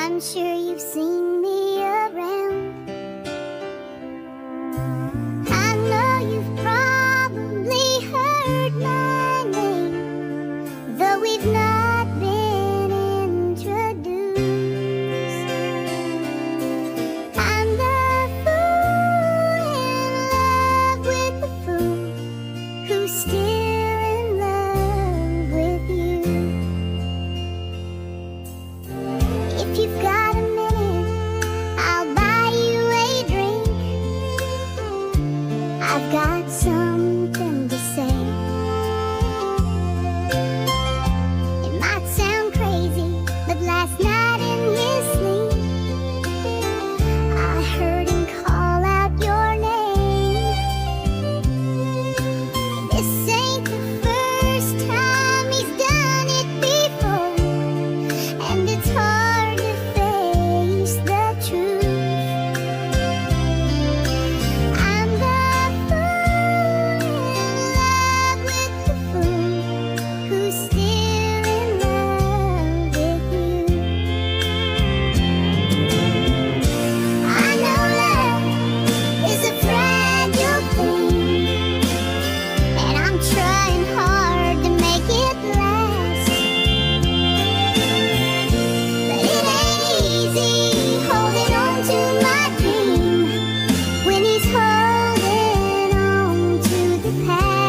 I'm sure you've seen me around. I know you've probably heard my name, though we've not been introduced. I'm the fool in love with the fool who's still in love with you. If you've got a minute, I'll buy you a drink. I've got something to say. It might sound crazy, but last night in his sleep, I heard him call out your name. This ain't the first time he's done it before, and it's hard to face the truth. I'm the fool in love with the fool who's still in love with you. I know love is a fragile thing, and I'm trying hard to make it last. But it ain't easy holding on to my dream when he's holding on to the past.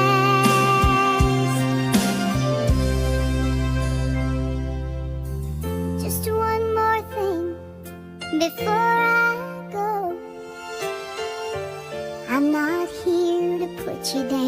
Just one more thing before I go. I'm not here to put you down.